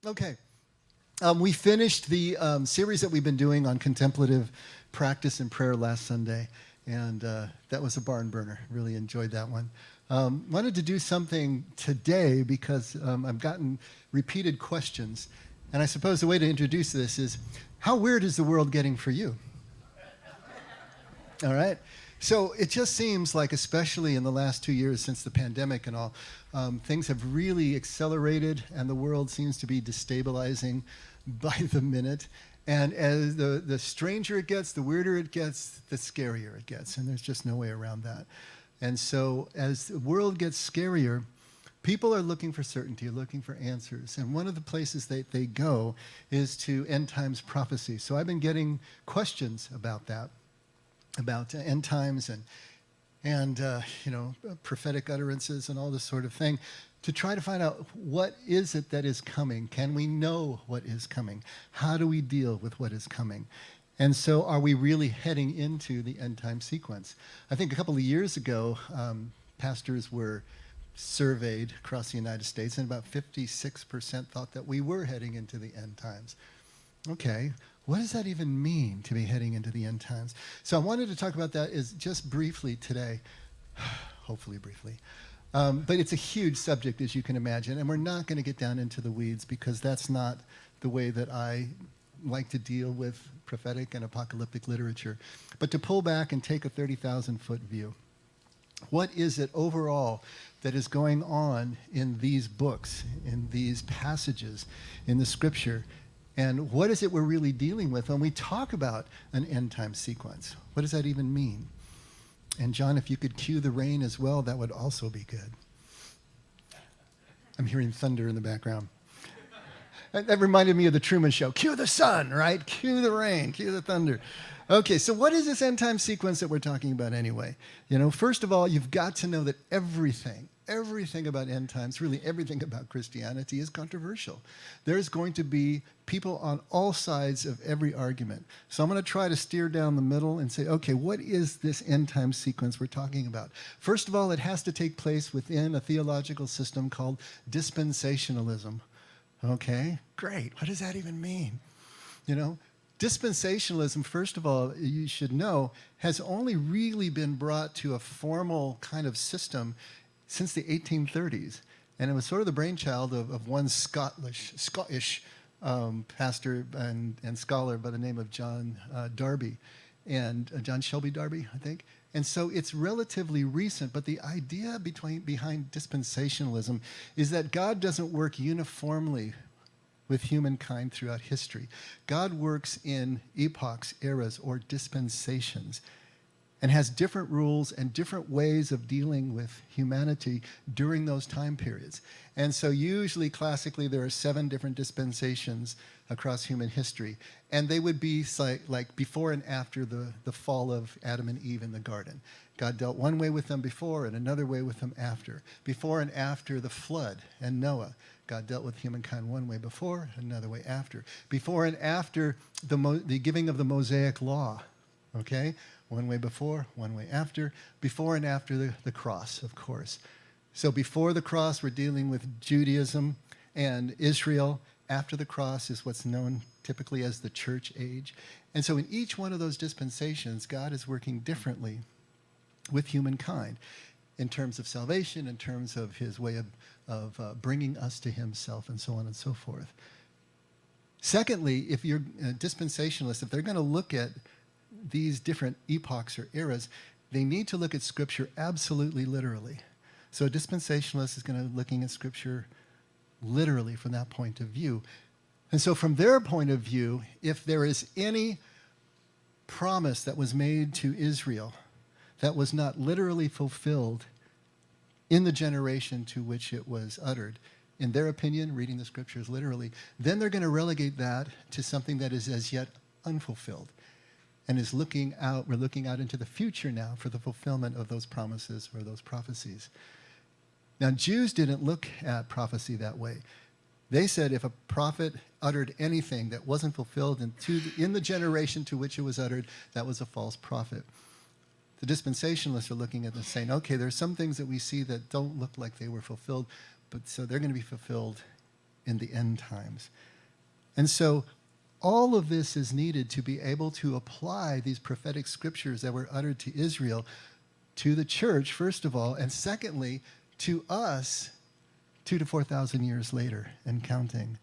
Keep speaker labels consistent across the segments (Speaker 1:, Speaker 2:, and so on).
Speaker 1: Okay. We finished the series that we've been doing on contemplative practice and prayer last Sunday, and that was a barn burner. Really enjoyed that one. Wanted to do something today because I've gotten repeated questions, and I suppose the way to introduce this is, how weird is the world getting for you? All right? So it just seems like, especially in the last 2 years since the pandemic and all, things have really accelerated, and the world seems to be destabilizing by the minute. And as the stranger it gets, the weirder it gets, the scarier it gets. And there's just no way around that. And so as the world gets scarier, people are looking for certainty, looking for answers. And one of the places they go is to end times prophecy. So I've been getting questions about that, about end times and prophetic utterances and all this sort of thing, to try to find out, what is it that is coming? Can we know what is coming? How do we deal with what is coming? And so are we really heading into the end time sequence? I think a couple of years ago, pastors were surveyed across the United States, and about 56% thought that we were heading into the end times. Okay, what does that even mean, to be heading into the end times? So I wanted to talk about that just briefly today, hopefully briefly. But it's a huge subject, as you can imagine, and we're not going to get down into the weeds because that's not the way that I like to deal with prophetic and apocalyptic literature. But to pull back and take a 30,000-foot view, what is it overall that is going on in these books, in these passages, in the scripture? And what is it we're really dealing with when we talk about an end time sequence? What does that even mean? And John, if you could cue the rain as well, that would also be good. I'm hearing thunder in the background. That reminded me of the Truman Show. Cue the sun, right? Cue the rain, cue the thunder. Okay, so what is this end time sequence that we're talking about anyway? First of all, you've got to know that everything about end times, really everything about Christianity, is controversial. There's going to be people on all sides of every argument. So I'm going to try to steer down the middle and say, okay, what is this end time sequence we're talking about? First of all, it has to take place within a theological system called dispensationalism. Okay, great. What does that even mean? Dispensationalism, first of all, you should know, has only really been brought to a formal kind of system since the 1830s. And it was sort of the brainchild of one Scottish pastor and scholar by the name of John Darby, and John Shelby Darby, I think. And so it's relatively recent, but the idea behind dispensationalism is that God doesn't work uniformly with humankind throughout history. God works in epochs, eras, or dispensations, and has different rules and different ways of dealing with humanity during those time periods. And so usually, classically, there are 7 different dispensations across human history. And they would be like before and after the fall of Adam and Eve in the garden. God dealt one way with them before and another way with them after. Before and after the flood and Noah, God dealt with humankind one way before, another way after. Before and after the giving of the Mosaic law, okay? One way before, one way after. Before and after the cross, of course. So before the cross, we're dealing with Judaism and Israel. After the cross is what's known typically as the church age. And so in each one of those dispensations, God is working differently with humankind in terms of salvation, in terms of his way of bringing us to himself, and so on and so forth. Secondly, if you're a dispensationalist, if they're going to look at these different epochs or eras, they need to look at Scripture absolutely literally. So a dispensationalist is going to be looking at Scripture literally from that point of view. And so from their point of view, if there is any promise that was made to Israel that was not literally fulfilled in the generation to which it was uttered, in their opinion, reading the Scriptures literally, then they're going to relegate that to something that is as yet unfulfilled, and is looking out. We're looking out into the future now for the fulfillment of those promises or those prophecies. Now, Jews didn't look at prophecy that way. They said if a prophet uttered anything that wasn't fulfilled in the generation to which it was uttered, that was a false prophet. The dispensationalists are looking at this saying, okay, there's some things that we see that don't look like they were fulfilled, but so they're going to be fulfilled in the end times. And so all of this is needed to be able to apply these prophetic scriptures that were uttered to Israel to the church, first of all, and secondly, to us 2,000 to 4,000 years later and counting.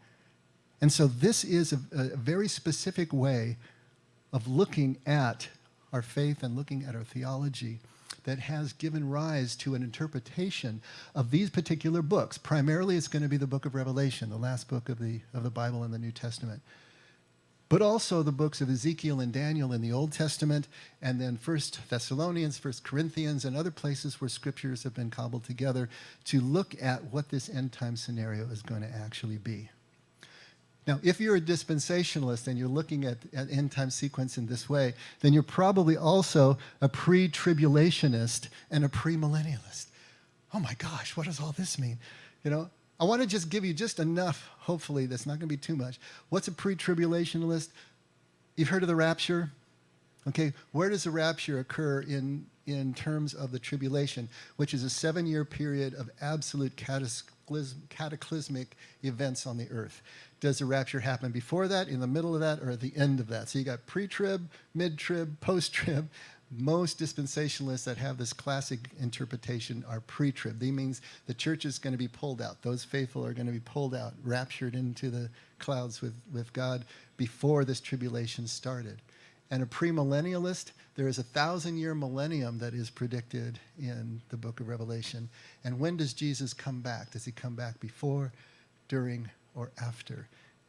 Speaker 1: And so this is a very specific way of looking at our faith and looking at our theology that has given rise to an interpretation of these particular books. Primarily, it's going to be the book of Revelation, the last book of the Bible in the New Testament. But also the books of Ezekiel and Daniel in the Old Testament, and then 1 Thessalonians, 1 Corinthians, and other places where scriptures have been cobbled together to look at what this end time scenario is going to actually be. Now, if you're a dispensationalist and you're looking at end time sequence in this way, then you're probably also a pre-tribulationist and a premillennialist. Oh my gosh, what does all this mean? I want to just give you just enough, hopefully, that's not going to be too much. What's a pre-tribulationalist? You've heard of the rapture? Okay, where does the rapture occur in terms of the tribulation, which is a 7-year period of absolute cataclysmic events on the earth? Does the rapture happen before that, in the middle of that, or at the end of that? So you got pre-trib, mid-trib, post-trib. Most dispensationalists that have this classic interpretation are pre-trib. That means the church is going to be pulled out. Those faithful are going to be pulled out, raptured into the clouds with God before this tribulation started. And a premillennialist, there is a 1,000-year millennium that is predicted in the book of Revelation. And when does Jesus come back? Does he come back before, during, or after?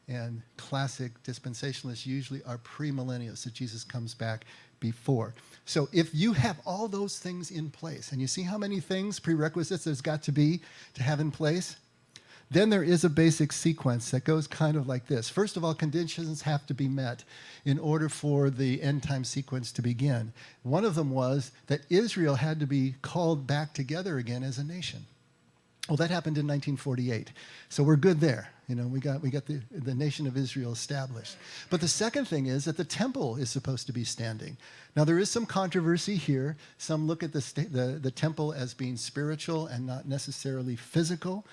Speaker 1: And classic dispensationalists usually are premillennialists, that Jesus comes back before. So if you have all those things in place, and you see how many things, prerequisites there's got to be to have in place, then there is a basic sequence that goes kind of like this. First of all, conditions have to be met in order for the end time sequence to begin. One of them was that Israel had to be called back together again as a nation. Well, that happened in 1948. So we're good there. We got the nation of Israel established. But the second thing is that the temple is supposed to be standing. Now, there is some controversy here. Some look at the temple as being spiritual and not necessarily physical.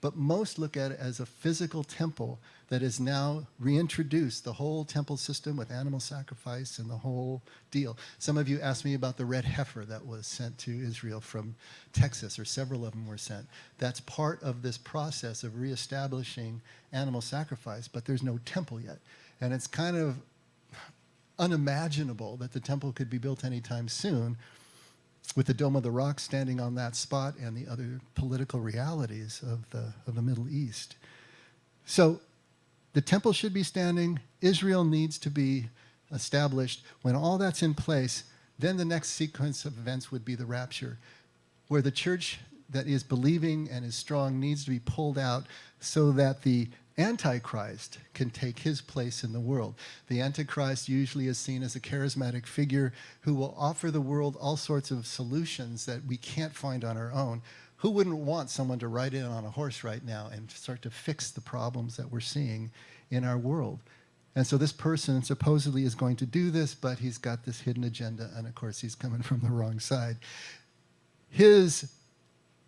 Speaker 1: But most look at it as a physical temple that is now reintroduced, the whole temple system with animal sacrifice and the whole deal. Some of you asked me about the red heifer that was sent to Israel from Texas, or several of them were sent. That's part of this process of reestablishing animal sacrifice, but there's no temple yet. And it's kind of unimaginable that the temple could be built anytime soon, with the Dome of the Rock standing on that spot and the other political realities of the Middle East. So the temple should be standing. Israel needs to be established. When all that's in place, then the next sequence of events would be the rapture, where the church that is believing and is strong needs to be pulled out so that the Antichrist can take his place in the world. The Antichrist usually is seen as a charismatic figure who will offer the world all sorts of solutions that we can't find on our own. Who wouldn't want someone to ride in on a horse right now and start to fix the problems that we're seeing in our world? And so this person supposedly is going to do this, but he's got this hidden agenda, and of course he's coming from the wrong side. His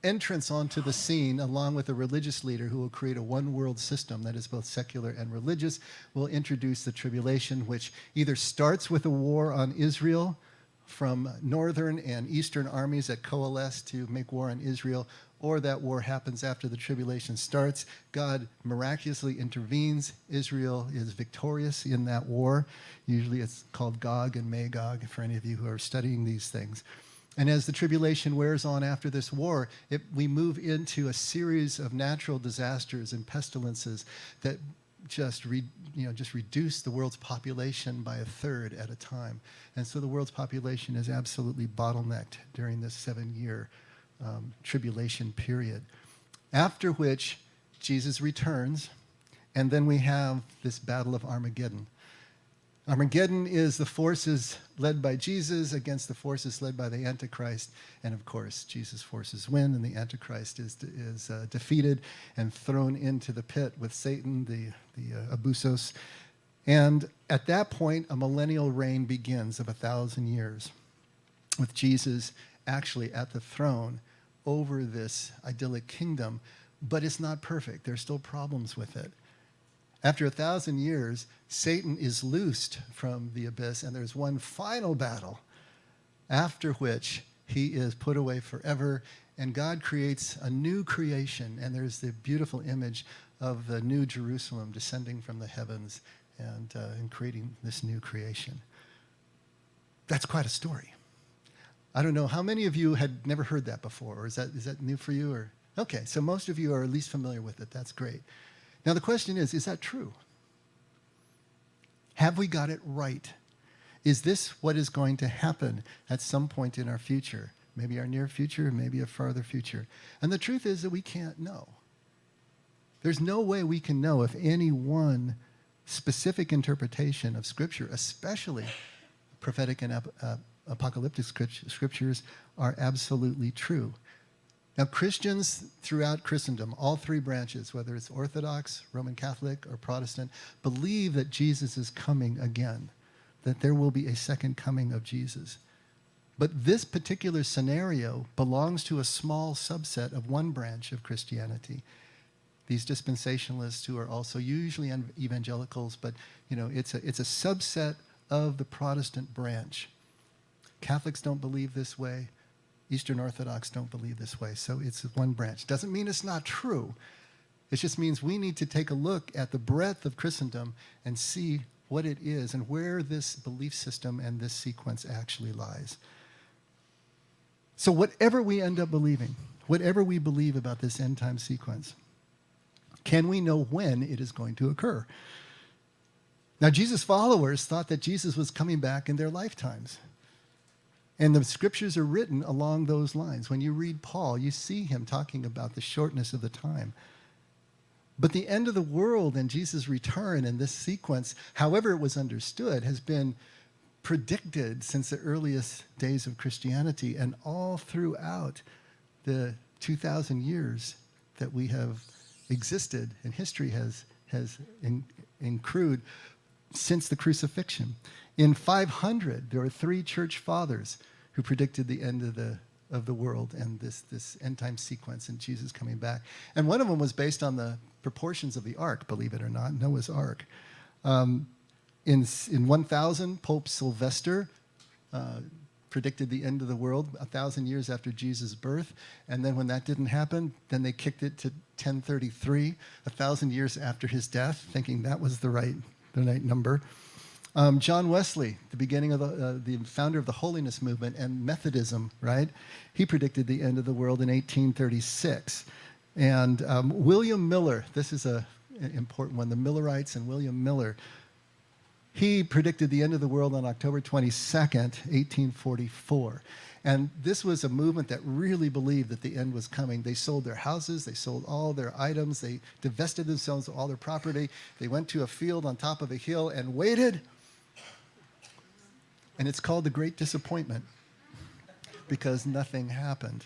Speaker 1: entrance onto the scene, along with a religious leader who will create a one-world system that is both secular and religious, will introduce the tribulation, which either starts with a war on Israel from northern and eastern armies that coalesce to make war on Israel, or that war happens after the tribulation starts. God miraculously intervenes. Israel is victorious in that war. Usually it's called Gog and Magog, for any of you who are studying these things. And as the tribulation wears on after this war, we move into a series of natural disasters and pestilences that just reduce the world's population by a third at a time. And so the world's population is absolutely bottlenecked during this 7-year tribulation period. After which, Jesus returns, and then we have this battle of Armageddon. Armageddon is the forces led by Jesus against the forces led by the Antichrist. And of course, Jesus' forces win, and the Antichrist is defeated and thrown into the pit with Satan, the abusos. And at that point, a millennial reign begins of 1,000 years, with Jesus actually at the throne over this idyllic kingdom, but it's not perfect. There's still problems with it. After 1,000 years, Satan is loosed from the abyss, and there's one final battle, after which he is put away forever, and God creates a new creation, and there's the beautiful image of the new Jerusalem descending from the heavens and creating this new creation. That's quite a story. I don't know, how many of you had never heard that before, or is that new for you? Or okay, so most of you are at least familiar with it. That's great. Now the question is that true? Have we got it right? Is this what is going to happen at some point in our future? Maybe our near future, maybe a farther future. And the truth is that we can't know. There's no way we can know if any one specific interpretation of Scripture, especially prophetic and apocalyptic scriptures, are absolutely true. Now, Christians throughout Christendom, all three branches, whether it's Orthodox, Roman Catholic, or Protestant, believe that Jesus is coming again, that there will be a second coming of Jesus. But this particular scenario belongs to a small subset of one branch of Christianity. These dispensationalists, who are also usually evangelicals, but it's a subset of the Protestant branch. Catholics don't believe this way. Eastern Orthodox don't believe this way. So it's one branch. Doesn't mean it's not true. It just means we need to take a look at the breadth of Christendom and see what it is and where this belief system and this sequence actually lies. So whatever we end up believing, whatever we believe about this end time sequence, can we know when it is going to occur? Now, Jesus' followers thought that Jesus was coming back in their lifetimes. And the scriptures are written along those lines. When you read Paul, you see him talking about the shortness of the time. But the end of the world and Jesus' return and this sequence, however it was understood, has been predicted since the earliest days of Christianity and all throughout the 2,000 years that we have existed and history has accrued since the crucifixion. In 500, there were three church fathers who predicted the end of the world and this end time sequence and Jesus coming back. And one of them was based on the proportions of the ark, believe it or not, Noah's ark. In 1000, Pope Sylvester predicted the end of the world 1,000 years after Jesus' birth. And then when that didn't happen, then they kicked it to 1033, 1,000 years after his death, thinking that was the right number. John Wesley, the beginning of the founder of the Holiness Movement and Methodism, right? He predicted the end of the world in 1836. And William Miller, this is an important one, the Millerites and William Miller, he predicted the end of the world on October 22nd, 1844. And this was a movement that really believed that the end was coming. They sold their houses, they sold all their items, they divested themselves of all their property. They went to a field on top of a hill and waited. And it's called the Great Disappointment because nothing happened.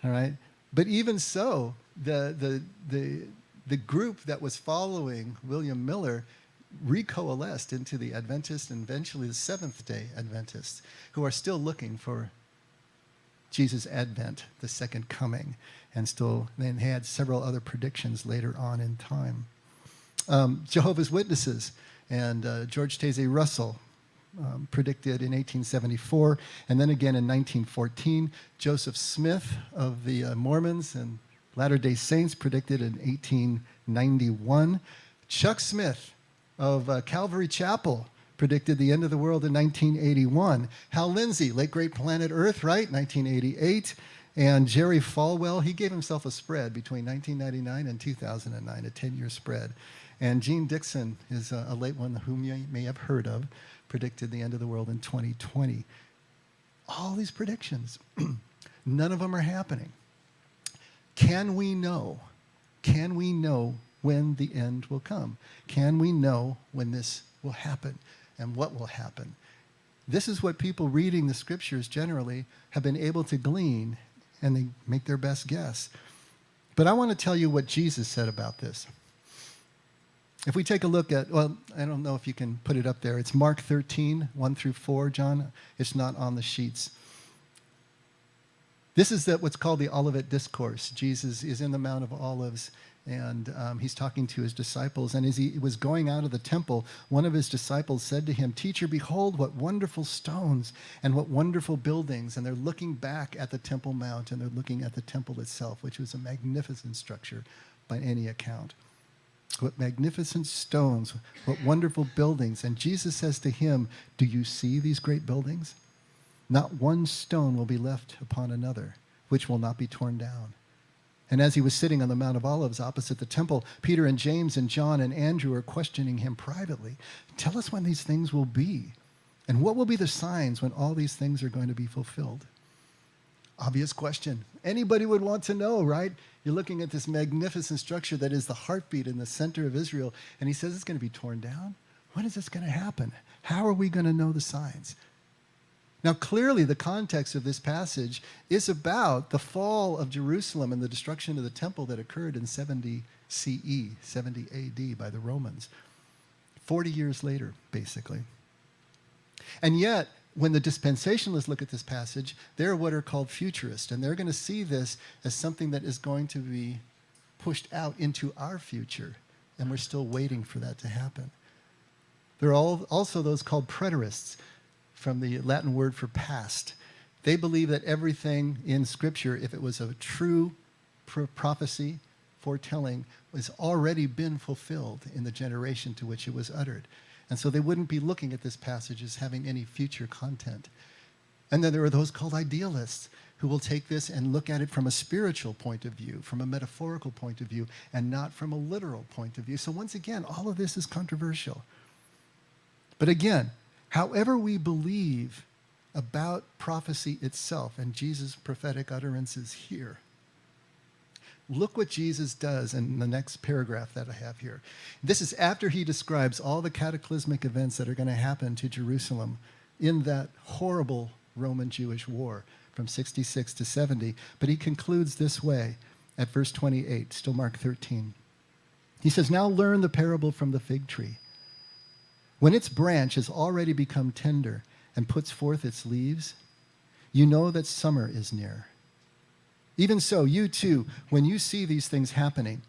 Speaker 1: All right? But even so, the group that was following William Miller recoalesced into the Adventists and eventually the Seventh-day Adventists, who are still looking for Jesus' advent, the second coming, and still then had several other predictions later on in time. Jehovah's Witnesses and George Taze Russell predicted in 1874, and then again in 1914. Joseph Smith of the Mormons and Latter-day Saints predicted in 1891. Chuck Smith of Calvary Chapel predicted the end of the world in 1981. Hal Lindsey, late great Planet Earth, right, 1988. And Jerry Falwell, he gave himself a spread between 1999 and 2009, a 10-year spread. And Gene Dixon is a late one whom you may have heard of, predicted the end of the world in 2020. All these predictions, none of them are happening. Can we know? Can we know when the end will come? Can we know when this will happen and what will happen? This is what people reading the scriptures generally have been able to glean, and they make their best guess. But I want to tell you what Jesus said about this. If we take a look at, well, I don't know if you can put it up there. It's Mark 13, 1 through 4, John. It's not on the sheets. This is what's called the Olivet Discourse. Jesus is in the Mount of Olives, and he's talking to his disciples. And as he was going out of the temple, one of his disciples said to him, "Teacher, behold, what wonderful stones and what wonderful buildings." And they're looking back at the Temple Mount, and they're looking at the temple itself, which was a magnificent structure by any account. What magnificent stones, what wonderful buildings. And Jesus says to him, "Do you see these great buildings? Not one stone will be left upon another, which will not be torn down." And as he was sitting on the Mount of Olives opposite the temple, Peter and James and John and Andrew are questioning him privately. "Tell us when these things will be, and what will be the signs when all these things are going to be fulfilled?" Obvious question. Anybody would want to know, right? You're looking at this magnificent structure that is the heartbeat in the center of Israel, and he says it's going to be torn down. When is this going to happen? How are we going to know the signs? Now, clearly, the context of this passage is about the fall of Jerusalem and the destruction of the temple that occurred in 70 CE, 70 AD by the Romans. 40 years later, basically. And yet, when the dispensationalists look at this passage, they're what are called futurists, and they're going to see this as something that is going to be pushed out into our future, and we're still waiting for that to happen. There are also those called preterists, from the Latin word for past. They believe that everything in Scripture, if it was a true prophecy, foretelling, has already been fulfilled in the generation to which it was uttered. And so they wouldn't be looking at this passage as having any future content. And then there are those called idealists who will take this and look at it from a spiritual point of view, from a metaphorical point of view, and not from a literal point of view. So once again, all of this is controversial. But again, however we believe about prophecy itself and Jesus' prophetic utterances here, look what Jesus does in the next paragraph that I have here. This is after he describes all the cataclysmic events that are going to happen to Jerusalem in that horrible Roman Jewish war from 66 to 70. But he concludes this way at verse 28, still Mark 13. He says, "Now learn the parable from the fig tree. When its branch has already become tender and puts forth its leaves, you know that summer is near. Even so, you too, when you see these things happening,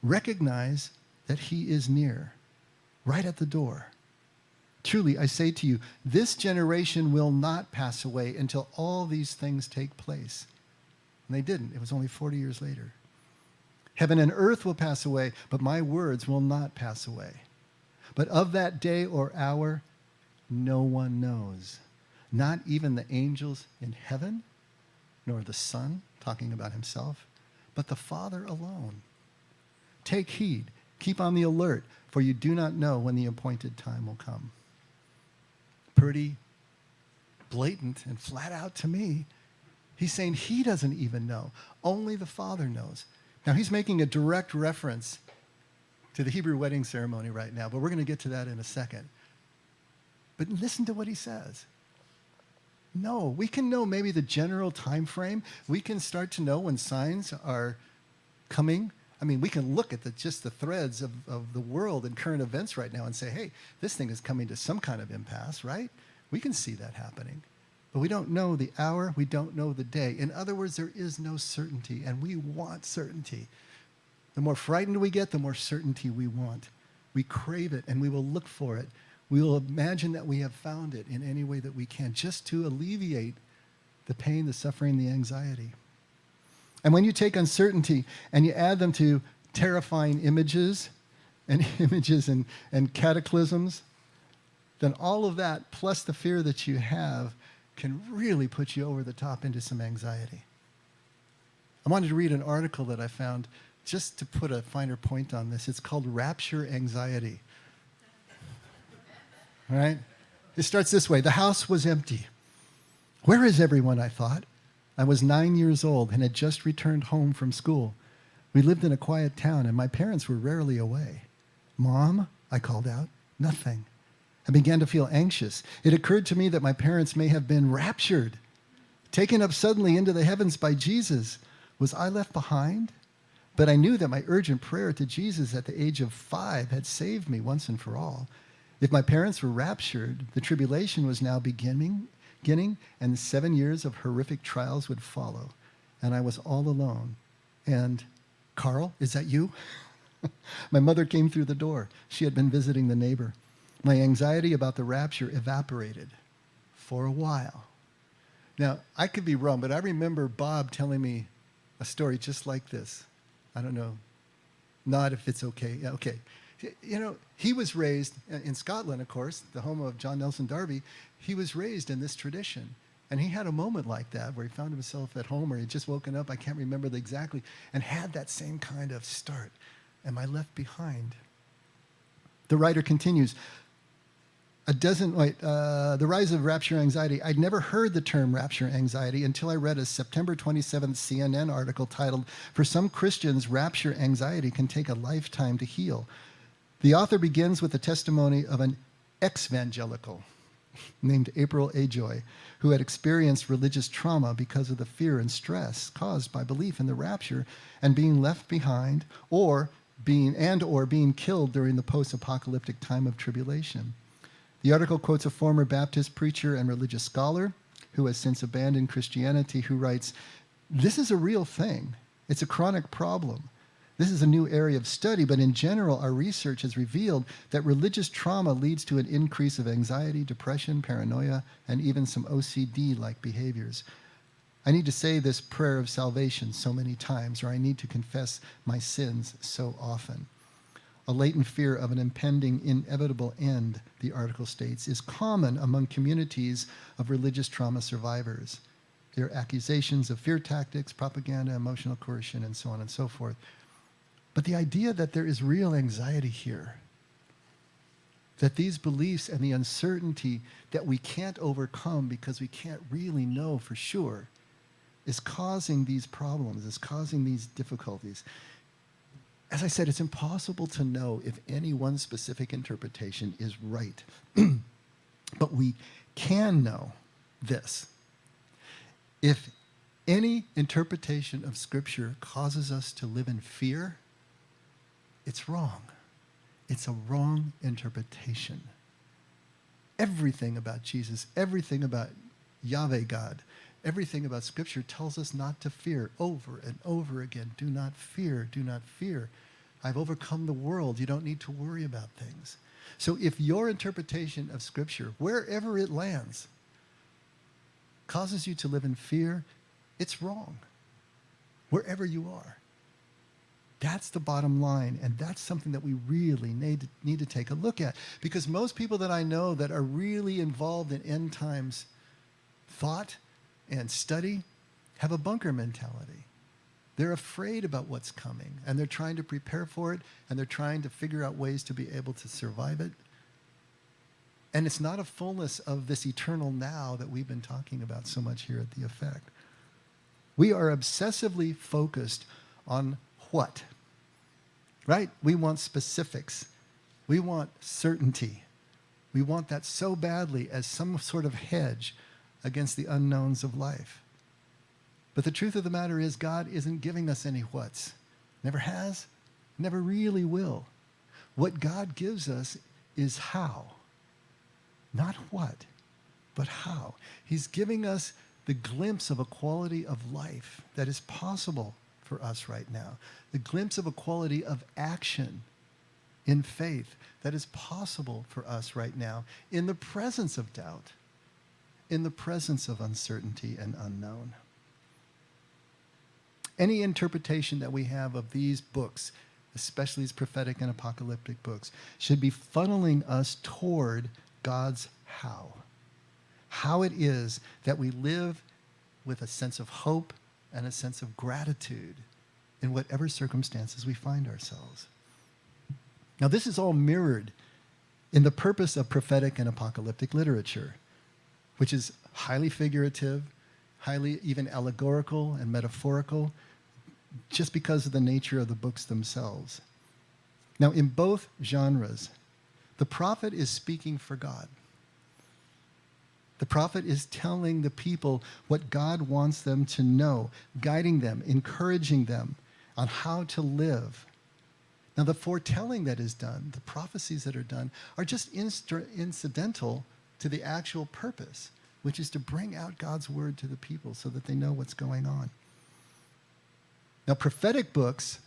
Speaker 1: recognize that he is near, right at the door. Truly, I say to you, this generation will not pass away until all these things take place." And they didn't. It was only 40 years later. "Heaven and earth will pass away, but my words will not pass away. But of that day or hour, no one knows, not even the angels in heaven, nor the Son," talking about himself, "but the Father alone. Take heed, keep on the alert, for you do not know when the appointed time will come." Pretty blatant and flat out to me. He's saying he doesn't even know. Only the Father knows. Now, he's making a direct reference to the Hebrew wedding ceremony right now, but we're going to get to that in a second. But listen to what he says. No, we can know maybe the general time frame. We can start to know when signs are coming. I mean, we can look at just the threads of the world and current events right now and say, hey, this thing is coming to some kind of impasse, right? We can see that happening. But we don't know the hour. We don't know the day. In other words, there is no certainty, and we want certainty. The more frightened we get, the more certainty we want. We crave it, and we will look for it. We will imagine that we have found it in any way that we can, just to alleviate the pain, the suffering, the anxiety. And when you take uncertainty and you add them to terrifying images and cataclysms, then all of that, plus the fear that you have, can really put you over the top into some anxiety. I wanted to read an article that I found just to put a finer point on this. It's called Rapture Anxiety. All right? It starts this way. "The house was empty. Where is everyone, I thought? I was 9 years old and had just returned home from school. We lived in a quiet town, and my parents were rarely away. 'Mom,' I called out. Nothing. I began to feel anxious. It occurred to me that my parents may have been raptured, taken up suddenly into the heavens by Jesus. Was I left behind? But I knew that my urgent prayer to Jesus at the age of 5 had saved me once and for all. If my parents were raptured, the tribulation was now beginning, and 7 years of horrific trials would follow. and I was all alone. And, Carl, is that you? My mother came through the door. She had been visiting the neighbor. My anxiety about the rapture evaporated for a while. Now, I could be wrong, but I remember Bob telling me a story just like this. I don't know. Not if it's okay. Yeah, okay. You know, he was raised in Scotland, of course, the home of John Nelson Darby. He was raised in this tradition. And he had a moment like that where he found himself at home, or he'd just woken up, I can't remember exactly, and had that same kind of start. Am I left behind? The writer continues, the rise of rapture anxiety. I'd never heard the term rapture anxiety until I read a September 27th CNN article titled, "For some Christians, rapture anxiety can take a lifetime to heal." The author begins with the testimony of an ex-evangelical named April Ajoy, who had experienced religious trauma because of the fear and stress caused by belief in the rapture and being left behind or being killed during the post-apocalyptic time of tribulation. The article quotes a former Baptist preacher and religious scholar who has since abandoned Christianity, who writes, "This is a real thing. It's a chronic problem. This is a new area of study, but in general, our research has revealed that religious trauma leads to an increase of anxiety, depression, paranoia, and even some OCD-like behaviors. I need to say this prayer of salvation so many times, or I need to confess my sins so often." A latent fear of an impending, inevitable end, the article states, is common among communities of religious trauma survivors. There are accusations of fear tactics, propaganda, emotional coercion, and so on and so forth. But the idea that there is real anxiety here, that these beliefs and the uncertainty that we can't overcome because we can't really know for sure, is causing these problems, is causing these difficulties. As I said, it's impossible to know if any one specific interpretation is right. But we can know this. If any interpretation of Scripture causes us to live in fear, it's wrong. It's a wrong interpretation. Everything about Jesus, everything about Yahweh God, everything about Scripture tells us not to fear over and over again. Do not fear, do not fear. I've overcome the world. You don't need to worry about things. So if your interpretation of Scripture, wherever it lands, causes you to live in fear, it's wrong. Wherever you are. That's the bottom line, and that's something that we really need to take a look at. Because most people that I know that are really involved in end times thought and study have a bunker mentality. They're afraid about what's coming, and they're trying to prepare for it, and they're trying to figure out ways to be able to survive it. And it's not a fullness of this eternal now that we've been talking about so much here at The Effect. We are obsessively focused on what? Right? We want specifics. We want certainty. We want that so badly as some sort of hedge against the unknowns of life. But the truth of the matter is God isn't giving us any whats. Never has, never really will. What God gives us is how. Not what, but how. He's giving us the glimpse of a quality of life that is possible for us right now. The glimpse of a quality of action in faith that is possible for us right now in the presence of doubt, in the presence of uncertainty and unknown. Any interpretation that we have of these books, especially these prophetic and apocalyptic books, should be funneling us toward God's how. How it is that we live with a sense of hope and a sense of gratitude in whatever circumstances we find ourselves. Now, this is all mirrored in the purpose of prophetic and apocalyptic literature, which is highly figurative, highly even allegorical and metaphorical, just because of the nature of the books themselves. Now, in both genres, the prophet is speaking for God. The prophet is telling the people what God wants them to know, guiding them, encouraging them on how to live. Now, the foretelling that is done, the prophecies that are done, are just incidental to the actual purpose, which is to bring out God's word to the people so that they know what's going on. Now, prophetic books,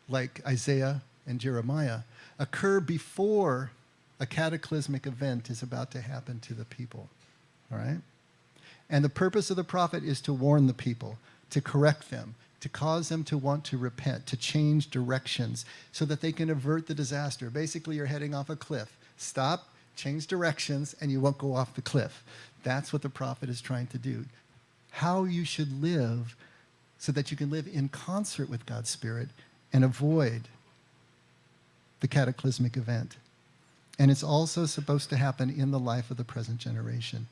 Speaker 1: like Isaiah and Jeremiah, occur before a cataclysmic event is about to happen to the people. All right? And the purpose of the prophet is to warn the people, to correct them, to cause them to want to repent, to change directions so that they can avert the disaster. Basically, you're heading off a cliff. Stop, change directions, and you won't go off the cliff. That's what the prophet is trying to do. How you should live so that you can live in concert with God's Spirit and avoid the cataclysmic event. And it's also supposed to happen in the life of the present generation.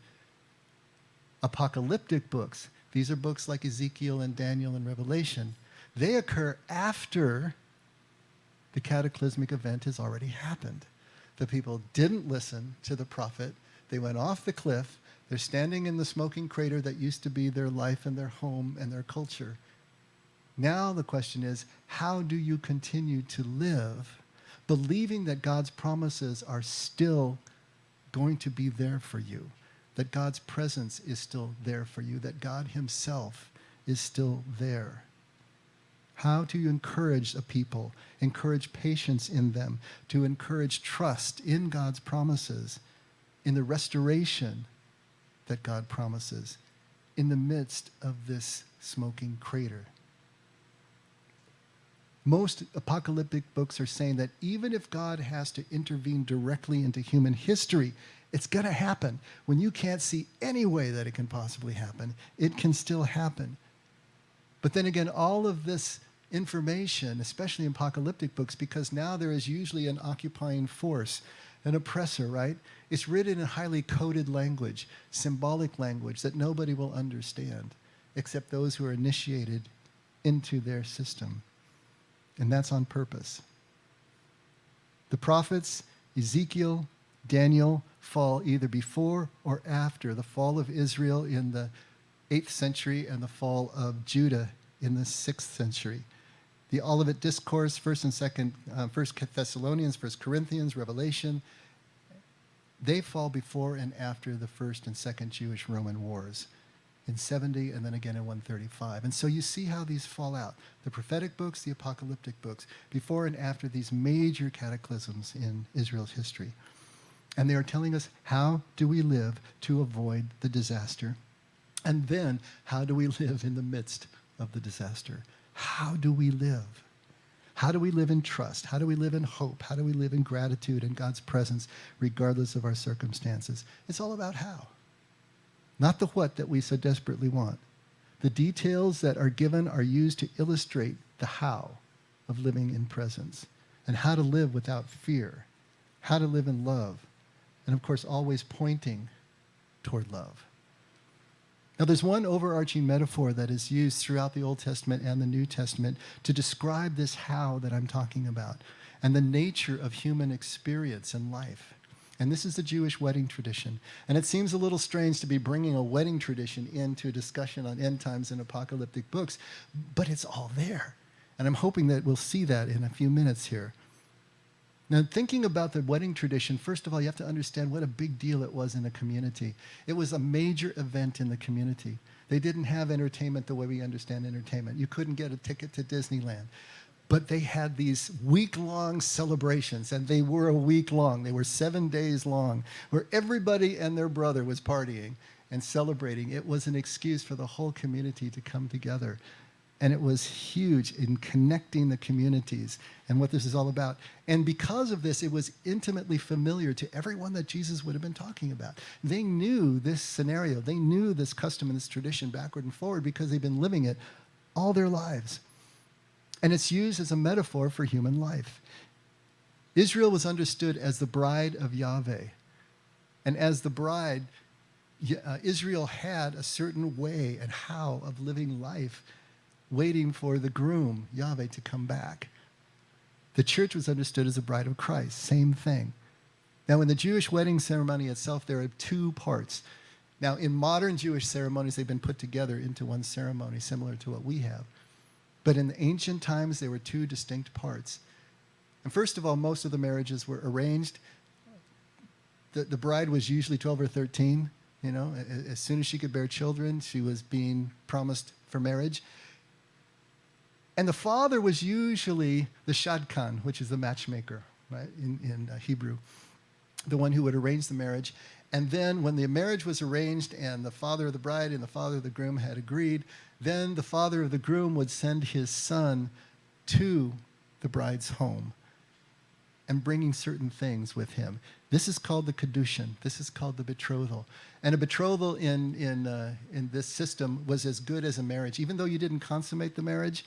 Speaker 1: Apocalyptic books, these are books like Ezekiel and Daniel and Revelation, they occur after the cataclysmic event has already happened. The people didn't listen to the prophet. They went off the cliff. They're standing in the smoking crater that used to be their life and their home and their culture. Now the question is, how do you continue to live believing that God's promises are still going to be there for you, that God's presence is still there for you, that God himself is still there? How do you encourage a people, encourage patience in them, to encourage trust in God's promises, in the restoration that God promises in the midst of this smoking crater? Most apocalyptic books are saying that even if God has to intervene directly into human history, it's going to happen. When you can't see any way that it can possibly happen, it can still happen. But then again, all of this information, especially in apocalyptic books, because now there is usually an occupying force, an oppressor, right? It's written in highly coded language, symbolic language that nobody will understand except those who are initiated into their system. And that's on purpose. The prophets, Ezekiel, Daniel, fall either before or after the fall of Israel in the 8th century and the fall of Judah in the 6th century. The Olivet Discourse, 1st and 2nd, 1 Thessalonians, 1 Corinthians, Revelation, they fall before and after the 1st and 2nd Jewish-Roman wars in 70 and then again in 135. And so you see how these fall out. The prophetic books, the apocalyptic books, before and after these major cataclysms in Israel's history. And they are telling us, how do we live to avoid the disaster? And then, how do we live in the midst of the disaster? How do we live? How do we live in trust? How do we live in hope? How do we live in gratitude and God's presence regardless of our circumstances? It's all about how. Not the what that we so desperately want. The details that are given are used to illustrate the how of living in presence and how to live without fear, how to live in love, and of course always pointing toward love. Now there's one overarching metaphor that is used throughout the Old Testament and the New Testament to describe this how that I'm talking about and the nature of human experience and life. And this is the Jewish wedding tradition. And it seems a little strange to be bringing a wedding tradition into a discussion on end times and apocalyptic books, but it's all there. And I'm hoping that we'll see that in a few minutes here. Now, thinking about the wedding tradition, first of all, you have to understand what a big deal it was in the community. It was a major event in the community. They didn't have entertainment the way we understand entertainment. You couldn't get a ticket to Disneyland. But they had these week-long celebrations, and they were a week long. They were 7 days long, where everybody and their brother was partying and celebrating. It was an excuse for the whole community to come together. And it was huge in connecting the communities and what this is all about. And because of this, it was intimately familiar to everyone that Jesus would have been talking about. They knew this scenario. They knew this custom and this tradition backward and forward because they've been living it all their lives. And it's used as a metaphor for human life. Israel was understood as the bride of Yahweh. And as the bride, Israel had a certain way and how of living life, waiting for the groom, Yahweh, to come back. The church was understood as the bride of Christ, same thing. Now, in the Jewish wedding ceremony itself, there are two parts. Now, in modern Jewish ceremonies, they've been put together into one ceremony, similar to what we have. But in the ancient times, there were two distinct parts. And first of all, most of the marriages were arranged. The bride was usually 12 or 13. You know, as soon as she could bear children, she was being promised for marriage. And the father was usually the shadchan, which is the matchmaker, right, in Hebrew, the one who would arrange the marriage. And then when the marriage was arranged and the father of the bride and the father of the groom had agreed, then the father of the groom would send his son to the bride's home and bringing certain things with him. This is called the kedushin. This is called the betrothal. And a betrothal in this system was as good as a marriage. Even though you didn't consummate the marriage,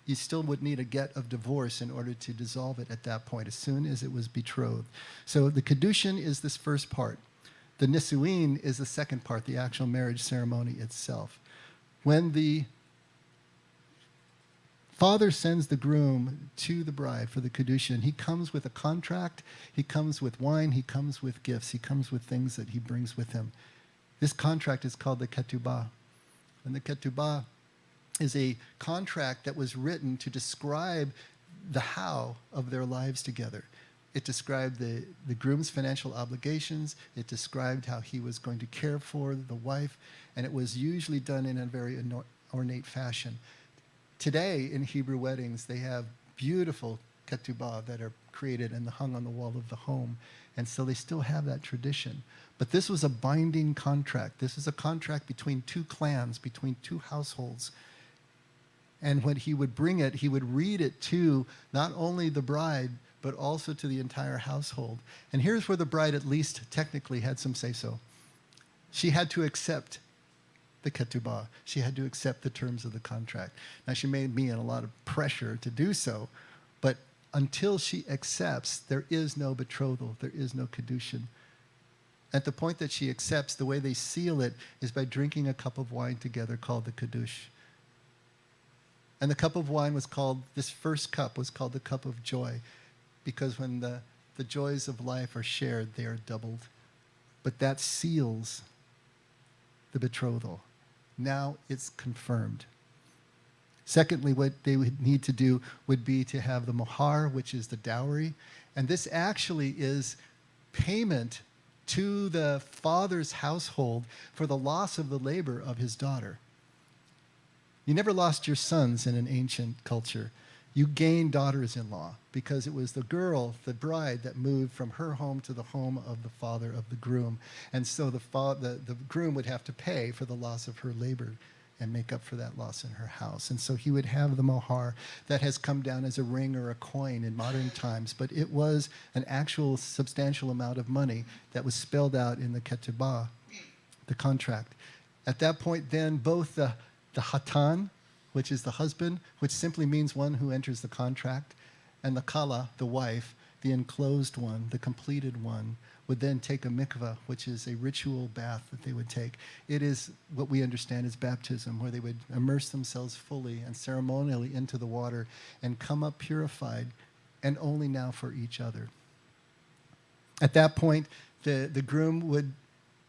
Speaker 1: you still would need a get of divorce in order to dissolve it at that point, as soon as it was betrothed. So the kedushin is this first part. The nisuin is the second part, the actual marriage ceremony itself. When the father sends the groom to the bride for the kedushin, he comes with a contract, he comes with wine, he comes with gifts, he comes with things that he brings with him. This contract is called the ketubah. And the ketubah is a contract that was written to describe the how of their lives together. It described the groom's financial obligations. It described how he was going to care for the wife. And it was usually done in a very ornate fashion. Today, in Hebrew weddings, they have beautiful ketubah that are created and hung on the wall of the home. And so they still have that tradition. But this was a binding contract. This is a contract between two clans, between two households. And when he would bring it, he would read it to not only the bride, but also to the entire household. And here's where the bride at least technically had some say-so. She had to accept the ketubah. She had to accept the terms of the contract. Now, she may be in a lot of pressure to do so, but until she accepts, there is no betrothal, there is no kedushin. At the point that she accepts, the way they seal it is by drinking a cup of wine together called the kedush. And the cup of wine was called, this first cup was called the cup of joy, because when the joys of life are shared, they are doubled. But that seals the betrothal. Now it's confirmed. Secondly, what they would need to do would be to have the mohar, which is the dowry. And this actually is payment to the father's household for the loss of the labor of his daughter. You never lost your sons in an ancient culture. You gained daughters-in-law because it was the girl, the bride, that moved from her home to the home of the father of the groom. And so the groom would have to pay for the loss of her labor and make up for that loss in her house. And so he would have the mohar that has come down as a ring or a coin in modern times, but it was an actual substantial amount of money that was spelled out in the ketubah, the contract. At that point then, both the hatan, which is the husband, which simply means one who enters the contract, and the kala, the wife, the enclosed one, the completed one, would then take a mikvah, which is a ritual bath that they would take. It is what we understand as baptism, where they would immerse themselves fully and ceremonially into the water and come up purified, and only now for each other. At that point, the groom would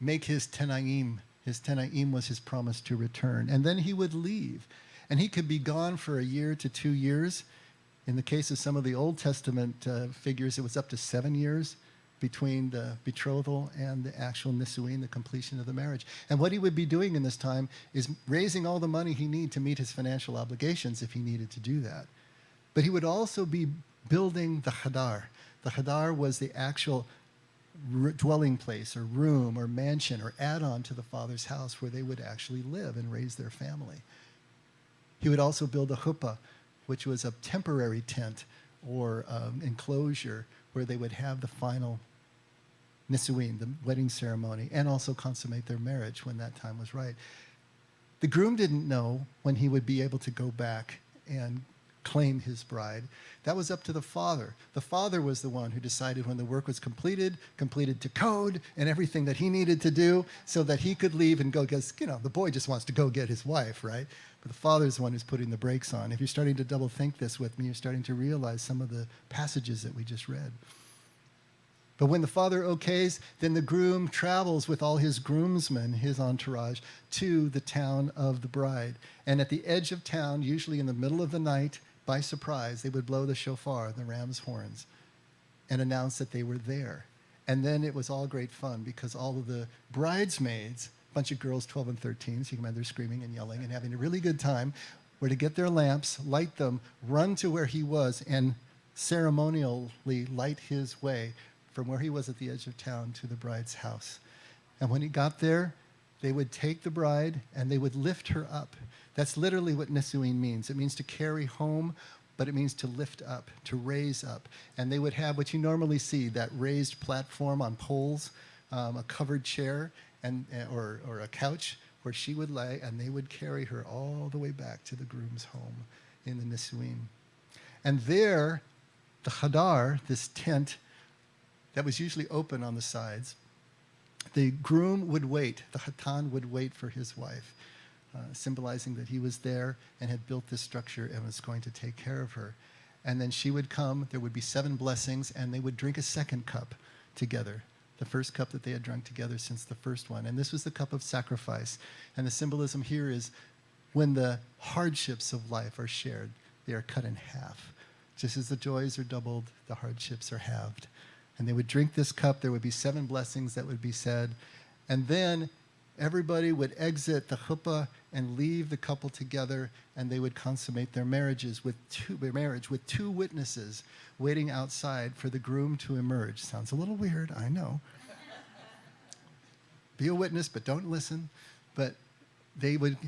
Speaker 1: make his tenaim. His tenaim was his promise to return. And then he would leave. And he could be gone for a year to 2 years. In the case of some of the Old Testament figures, it was up to 7 years between the betrothal and the actual nisuin, the completion of the marriage. And what he would be doing in this time is raising all the money he needed to meet his financial obligations if he needed to do that. But he would also be building the hadar. The hadar was the actual dwelling place or room or mansion or add-on to the father's house where they would actually live and raise their family. He would also build a chuppah, which was a temporary tent or enclosure where they would have the final nisuin, the wedding ceremony, and also consummate their marriage when that time was right. The groom didn't know when he would be able to go back and claim his bride. That was up to the father. The father was the one who decided when the work was completed to code and everything that he needed to do so that he could leave and go, because, the boy just wants to go get his wife, right? But the father's the one who's putting the brakes on. If you're starting to double think this with me, you're starting to realize some of the passages that we just read. But when the father okays, then the groom travels with all his groomsmen, his entourage, to the town of the bride. And at the edge of town, usually in the middle of the night, by surprise, they would blow the shofar, the ram's horns, and announce that they were there. And then it was all great fun because all of the bridesmaids, a bunch of girls, 12 and 13, so you can imagine they're screaming and yelling and having a really good time, were to get their lamps, light them, run to where he was, and ceremonially light his way from where he was at the edge of town to the bride's house. And when he got there, they would take the bride and they would lift her up. That's literally what Nisuin means. It means to carry home, but it means to lift up, to raise up. And they would have what you normally see, that raised platform on poles, a covered chair, or a couch where she would lay, and they would carry her all the way back to the groom's home in the Nisuin. And there, the hadar, this tent that was usually open on the sides, the groom would wait, the hatan would wait for his wife, symbolizing that he was there and had built this structure and was going to take care of her. And then she would come, there would be 7 blessings, and they would drink a second cup together, the first cup that they had drunk together since the first one. And this was the cup of sacrifice. And the symbolism here is when the hardships of life are shared, they are cut in half. Just as the joys are doubled, the hardships are halved. And they would drink this cup. There would be 7 blessings that would be said. And then everybody would exit the chuppah and leave the couple together, and they would consummate their marriage with 2 witnesses waiting outside for the groom to emerge. Sounds a little weird, I know. Be a witness, but don't listen. But they would,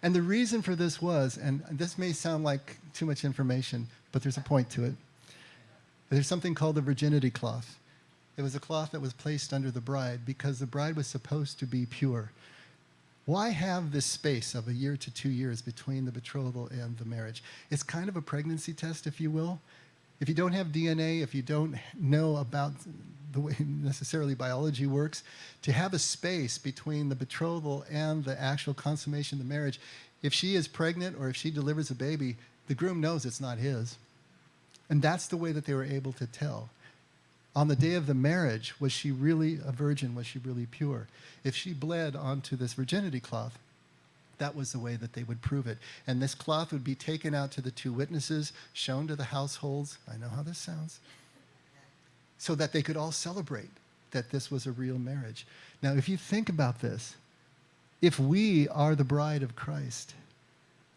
Speaker 1: and the reason for this was, and this may sound like too much information, but there's a point to it. There's something called the virginity cloth. It was a cloth that was placed under the bride because the bride was supposed to be pure. Why have this space of 1 year to 2 years between the betrothal and the marriage? It's kind of a pregnancy test, if you will. If you don't have DNA, if you don't know about the way necessarily biology works, to have a space between the betrothal and the actual consummation of the marriage, if she is pregnant or if she delivers a baby, the groom knows it's not his. And that's the way that they were able to tell. On the day of the marriage, was she really a virgin? Was she really pure? If she bled onto this virginity cloth, that was the way that they would prove it. And this cloth would be taken out to the 2 witnesses, shown to the households. I know how this sounds. So that they could all celebrate that this was a real marriage. Now, if you think about this, if we are the bride of Christ,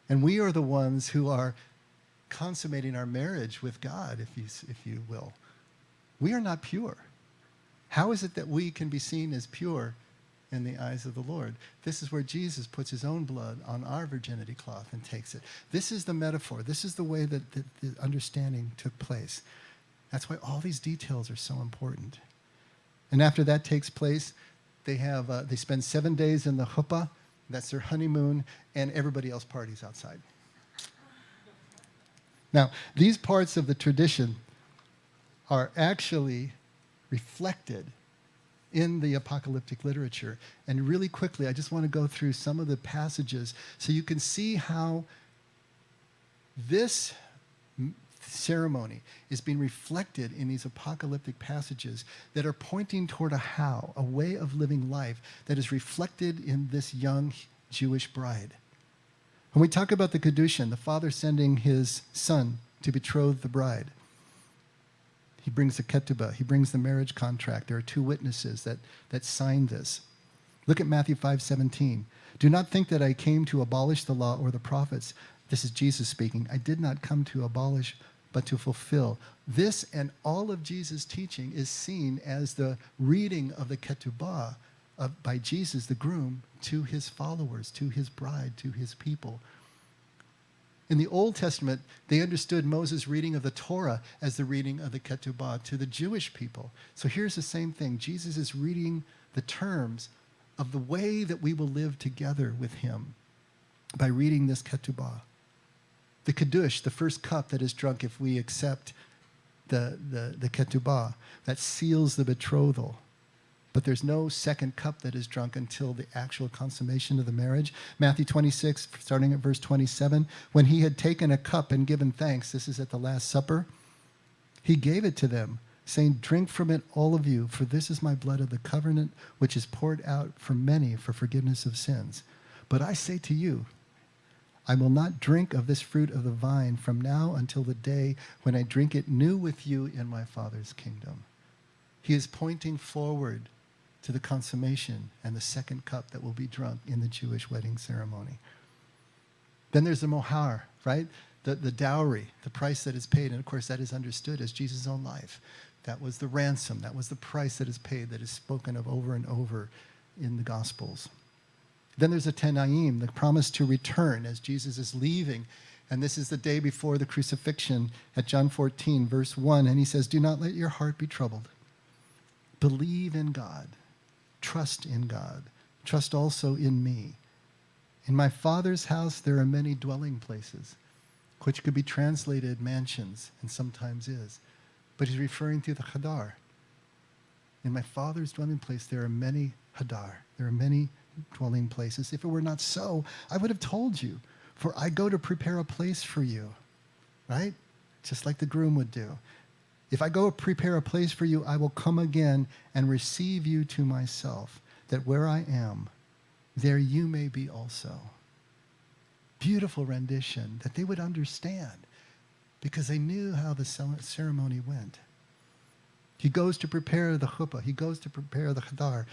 Speaker 1: and we are the ones who are consummating our marriage with God, if you will, we are not pure. How is it that we can be seen as pure in the eyes of the Lord? This is where Jesus puts his own blood on our virginity cloth and takes it. This is the metaphor. This is the way that the understanding took place. That's why all these details are so important. And after that takes place, they spend 7 days in the chuppah. That's their honeymoon, and everybody else parties outside. Now, these parts of the tradition are actually reflected in the apocalyptic literature. And really quickly, I just want to go through some of the passages so you can see how this ceremony is being reflected in these apocalyptic passages that are pointing toward a way of living life that is reflected in this young Jewish bride. When we talk about the Kedushin, the father sending his son to betroth the bride, he brings the ketubah. He brings the marriage contract. There are 2 witnesses that sign this. Look at Matthew 5:17. Do not think that I came to abolish the law or the prophets. This is Jesus speaking. I did not come to abolish, but to fulfill. This and all of Jesus' teaching is seen as the reading of the ketubah by Jesus, the groom, to his followers, to his bride, to his people. In the Old Testament, they understood Moses' reading of the Torah as the reading of the ketubah to the Jewish people. So here's the same thing. Jesus is reading the terms of the way that we will live together with him by reading this ketubah. The Kiddush, the first cup that is drunk if we accept the ketubah, that seals the betrothal. But there's no second cup that is drunk until the actual consummation of the marriage. Matthew 26, starting at verse 27, when he had taken a cup and given thanks, this is at the Last Supper, he gave it to them, saying, drink from it, all of you, for this is my blood of the covenant, which is poured out for many for forgiveness of sins. But I say to you, I will not drink of this fruit of the vine from now until the day when I drink it new with you in my Father's kingdom. He is pointing forward to the consummation and the second cup that will be drunk in the Jewish wedding ceremony. Then there's the mohar, right? The dowry, the price that is paid. And of course, that is understood as Jesus' own life. That was the ransom. That was the price that is paid, that is spoken of over and over in the Gospels. Then there's a tenaim, the promise to return as Jesus is leaving. And this is the day before the crucifixion at John 14, verse 1. And he says, do not let your heart be troubled. Believe in God. Trust in God. Trust also in me. In my Father's house there are many dwelling places, which could be translated mansions, and sometimes is. But he's referring to the Hadar. In my Father's dwelling place there are many Hadar. There are many dwelling places. If it were not so, I would have told you, for I go to prepare a place for you. Right? Just like the groom would do. If I go prepare a place for you, I will come again and receive you to myself, that where I am, there you may be also. Beautiful rendition that they would understand because they knew how the ceremony went. He goes to prepare the chuppah. He goes to prepare the hadar.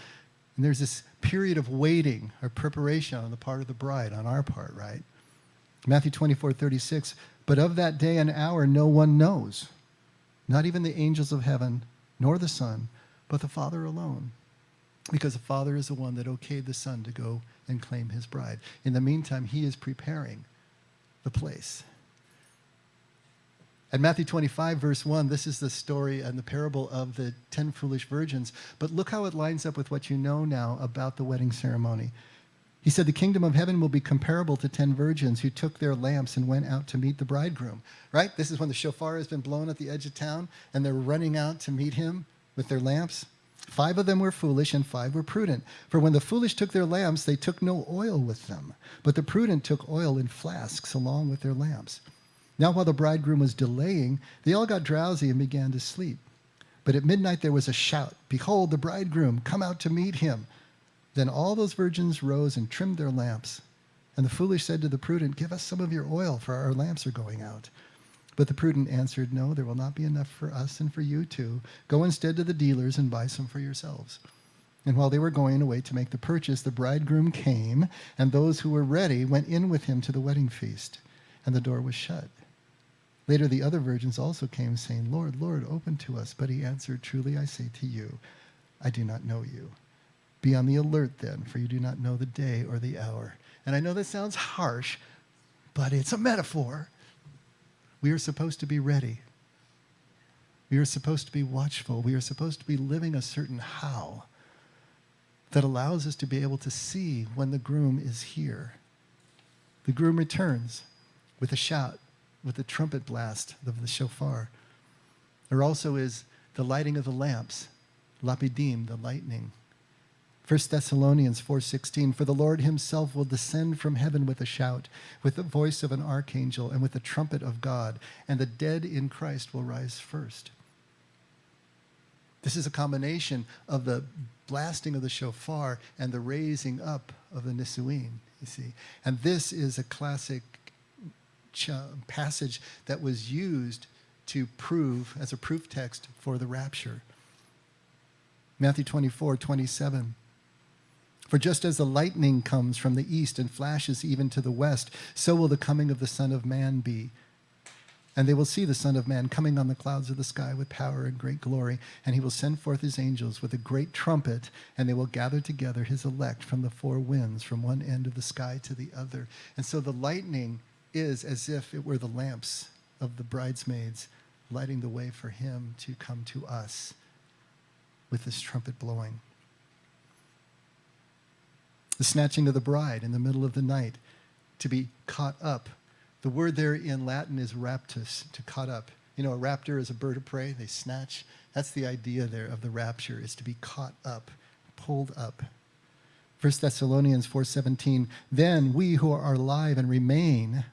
Speaker 1: And there's this period of waiting or preparation on the part of the bride, on our part, right? Matthew 24:36, but of that day and hour no one knows, not even the angels of heaven, nor the Son, but the Father alone. Because the Father is the one that okayed the Son to go and claim his bride. In the meantime, he is preparing the place. At Matthew 25, verse 1, this is the story and the parable of the 10 foolish virgins. But look how it lines up with what you know now about the wedding ceremony. He said, the kingdom of heaven will be comparable to 10 virgins who took their lamps and went out to meet the bridegroom. Right? This is when the shofar has been blown at the edge of town, and they're running out to meet him with their lamps. 5 of them were foolish, and 5 were prudent. For when the foolish took their lamps, they took no oil with them. But the prudent took oil in flasks along with their lamps. Now while the bridegroom was delaying, they all got drowsy and began to sleep. But at midnight there was a shout, behold, the bridegroom, come out to meet him. Then all those virgins rose and trimmed their lamps. And the foolish said to the prudent, give us some of your oil, for our lamps are going out. But the prudent answered, no, there will not be enough for us and for you too. Go instead to the dealers and buy some for yourselves. And while they were going away to make the purchase, the bridegroom came, and those who were ready went in with him to the wedding feast, and the door was shut. Later the other virgins also came, saying, Lord, Lord, open to us. But he answered, truly I say to you, I do not know you. Be on the alert then, for you do not know the day or the hour. And I know that sounds harsh, but it's a metaphor. We are supposed to be ready. We are supposed to be watchful. We are supposed to be living a certain how that allows us to be able to see when the groom is here. The groom returns with a shout, with the trumpet blast of the shofar. There also is the lighting of the lamps, lapidim, the lightning. 1 Thessalonians 4:16, for the Lord himself will descend from heaven with a shout, with the voice of an archangel, and with the trumpet of God, and the dead in Christ will rise first. This is a combination of the blasting of the shofar and the raising up of the nisuin, you see. And this is a classic passage that was used to prove, as a proof text for the rapture. Matthew 24:27. For just as the lightning comes from the east and flashes even to the west, so will the coming of the Son of Man be. And they will see the Son of Man coming on the clouds of the sky with power and great glory, and he will send forth his angels with a great trumpet, and they will gather together his elect from the four winds, from one end of the sky to the other. And so the lightning is as if it were the lamps of the bridesmaids lighting the way for him to come to us with this trumpet blowing. The snatching of the bride in the middle of the night, to be caught up. The word there in Latin is raptus, to caught up. You know, a raptor is a bird of prey. They snatch. That's the idea there of the rapture, is to be caught up, pulled up. 1 Thessalonians 4:17, then we who are alive and remain,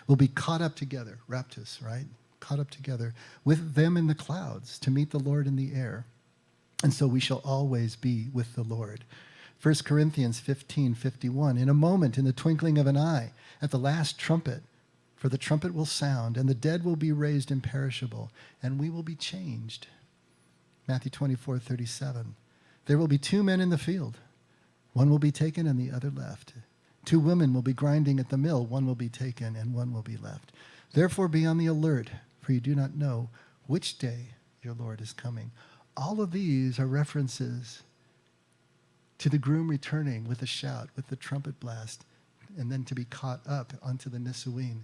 Speaker 1: will be caught up together, raptus, right? Caught up together with them in the clouds to meet the Lord in the air. And so we shall always be with the Lord. 1 Corinthians 15:51, in a moment, in the twinkling of an eye, at the last trumpet, for the trumpet will sound, and the dead will be raised imperishable, and we will be changed. Matthew 24:37, there will be 2 men in the field. One will be taken and the other left. 2 women will be grinding at the mill. One will be taken and one will be left. Therefore be on the alert, for you do not know which day your Lord is coming. All of these are references to the groom returning with a shout, with the trumpet blast, and then to be caught up onto the Nisuin.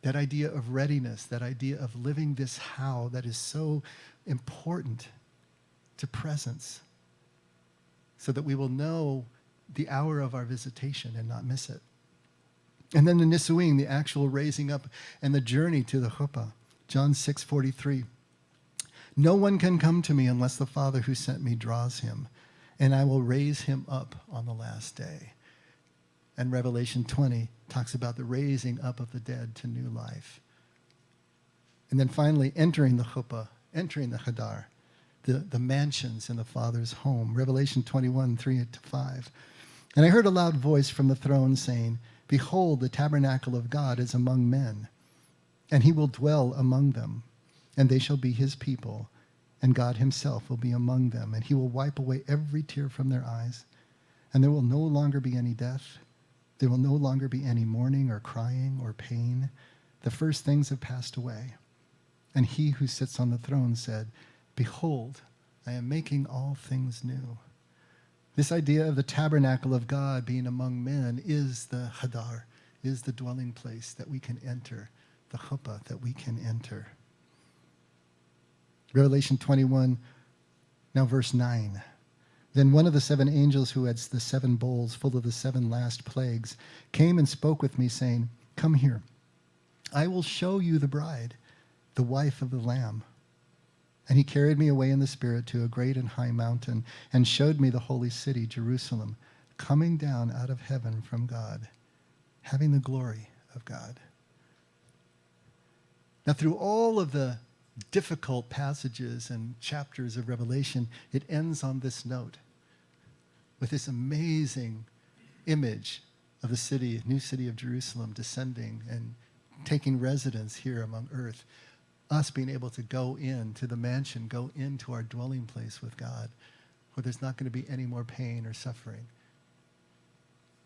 Speaker 1: That idea of readiness, that idea of living this how that is so important to presence, so that we will know the hour of our visitation and not miss it. And then the Nisuin, the actual raising up and the journey to the chuppah. John 6:43. No one can come to me unless the Father who sent me draws him, and I will raise him up on the last day. And Revelation 20 talks about the raising up of the dead to new life. And then finally, entering the chuppah, entering the hadar, the mansions in the Father's home. Revelation 21, 3-5. And I heard a loud voice from the throne saying, Behold, the tabernacle of God is among men, and he will dwell among them, and they shall be his people, and God himself will be among them, and he will wipe away every tear from their eyes, and there will no longer be any death. There will no longer be any mourning or crying or pain. The first things have passed away. And he who sits on the throne said, Behold, I am making all things new. This idea of the tabernacle of God being among men is the hadar, is the dwelling place that we can enter, the chuppah that we can enter. Revelation 21, now verse 9. Then one of the 7 angels who had the 7 bowls full of the 7 last plagues came and spoke with me, saying, Come here, I will show you the bride, the wife of the Lamb. And he carried me away in the Spirit to a great and high mountain and showed me the holy city, Jerusalem, coming down out of heaven from God, having the glory of God. Now, through all of the difficult passages and chapters of Revelation, it ends on this note with this amazing image of the city, new city of Jerusalem, descending and taking residence here among earth. Us being able to go into the mansion, go into our dwelling place with God, where there's not going to be any more pain or suffering.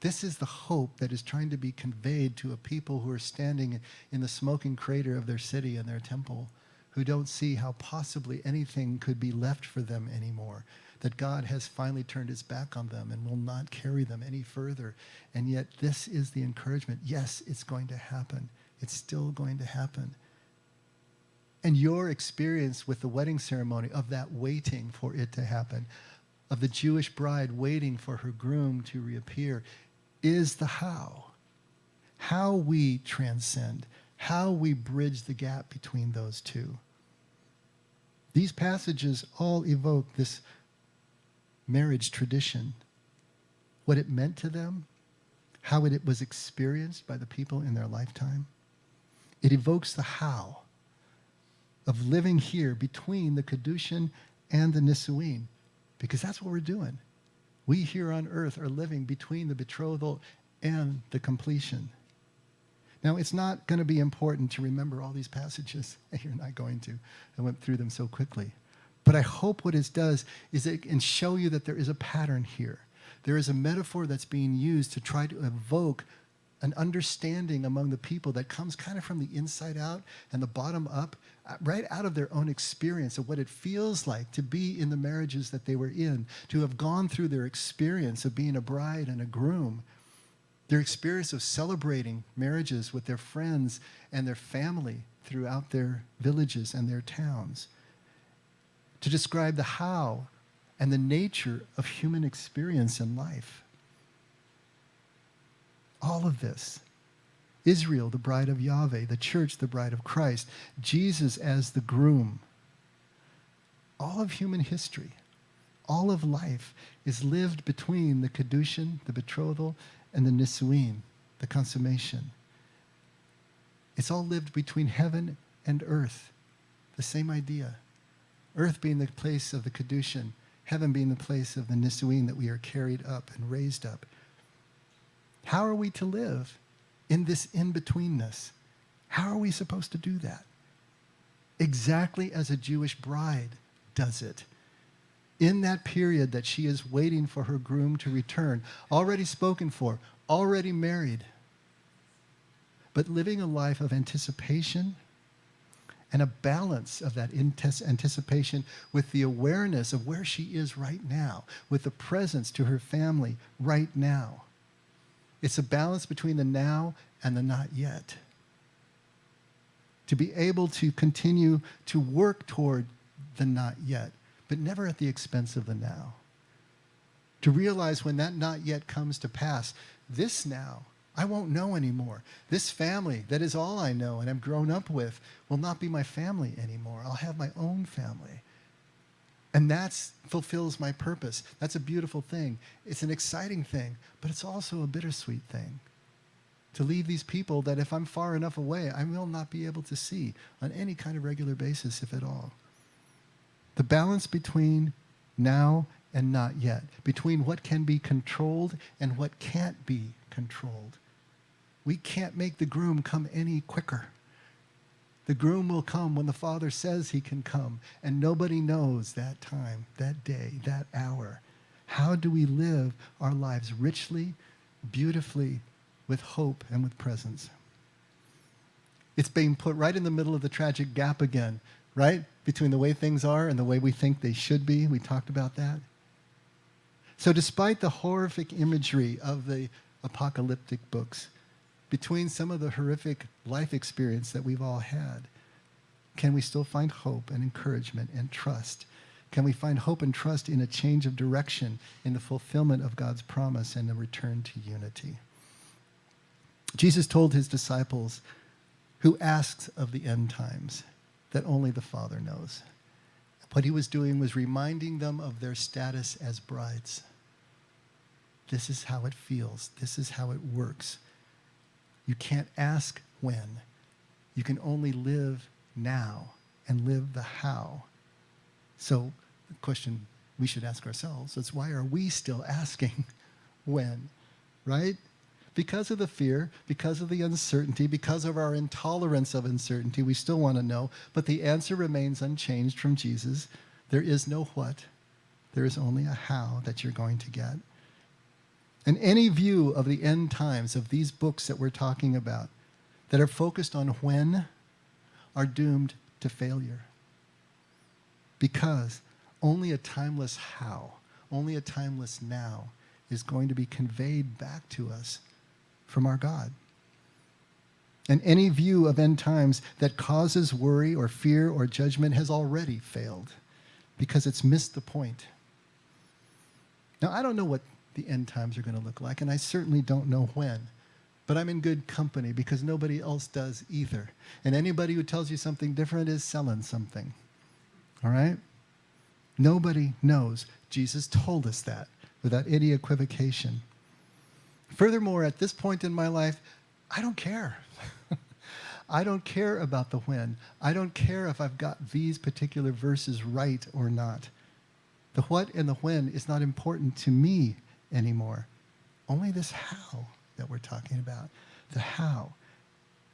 Speaker 1: This is the hope that is trying to be conveyed to a people who are standing in the smoking crater of their city and their temple, who don't see how possibly anything could be left for them anymore, that God has finally turned his back on them and will not carry them any further. And yet this is the encouragement. Yes, it's going to happen. It's still going to happen. And your experience with the wedding ceremony of that waiting for it to happen, of the Jewish bride waiting for her groom to reappear, is the how we transcend, how we bridge the gap between those two. These passages all evoke this marriage tradition, what it meant to them, how it was experienced by the people in their lifetime. It evokes the how of living here between the Kedushin and the Nisuin, because that's what we're doing. We here on earth are living between the betrothal and the completion. Now, it's not going to be important to remember all these passages. You're not going to. I went through them so quickly. But I hope what it does is it can show you that there is a pattern here. There is a metaphor that's being used to try to evoke an understanding among the people that comes kind of from the inside out and the bottom up, right out of their own experience of what it feels like to be in the marriages that they were in, to have gone through their experience of being a bride and a groom, their experience of celebrating marriages with their friends and their family throughout their villages and their towns, to describe the how and the nature of human experience in life. All of this, Israel, the bride of Yahweh, the church, the bride of Christ, Jesus as the groom, all of human history, all of life is lived between the Kedushin, the betrothal, and the Nisuin, the consummation. It's all lived between heaven and earth, the same idea. Earth being the place of the Kedushin, heaven being the place of the Nisuin, that we are carried up and raised up. How are we to live in this in-betweenness? How are we supposed to do that? Exactly as a Jewish bride does it. In that period that she is waiting for her groom to return, already spoken for, already married, but living a life of anticipation and a balance of that anticipation with the awareness of where she is right now, with the presence to her family right now. It's a balance between the now and the not yet. To be able to continue to work toward the not yet, but never at the expense of the now. To realize when that not yet comes to pass, this now, I won't know anymore. This family, that is all I know and I've grown up with, will not be my family anymore. I'll have my own family. And that fulfills my purpose. That's a beautiful thing. It's an exciting thing, but it's also a bittersweet thing. To leave these people that if I'm far enough away, I will not be able to see on any kind of regular basis, if at all. The balance between now and not yet, between what can be controlled and what can't be controlled. We can't make the groom come any quicker. The groom will come when the Father says he can come, and nobody knows that time, that day, that hour. How do we live our lives richly, beautifully, with hope and with presence? It's being put right in the middle of the tragic gap again, right? Between the way things are and the way we think they should be. We talked about that. So despite the horrific imagery of the apocalyptic books, between some of the horrific life experience that we've all had, can we still find hope and encouragement and trust? Can we find hope and trust in a change of direction, in the fulfillment of God's promise and a return to unity? Jesus told his disciples, who asked of the end times, that only the Father knows. What he was doing was reminding them of their status as brides. This is how it feels. This is how it works. You can't ask when. You can only live now and live the how. So the question we should ask ourselves is, why are we still asking when, right? Because of the fear, because of the uncertainty, because of our intolerance of uncertainty, we still want to know, but the answer remains unchanged from Jesus. There is no what. There is only a how that you're going to get. And any view of the end times of these books that we're talking about that are focused on when are doomed to failure. Because only a timeless how, only a timeless now is going to be conveyed back to us from our God. And any view of end times that causes worry or fear or judgment has already failed because it's missed the point. Now, I don't know what the end times are going to look like, and I certainly don't know when, but I'm in good company because nobody else does either. And anybody who tells you something different is selling something. All right? Nobody knows. Jesus told us that without any equivocation. Furthermore, at this point in my life, I don't care. I don't care about the when. I don't care if I've got these particular verses right or not. The what and the when is not important to me anymore. Only this how that we're talking about. The how.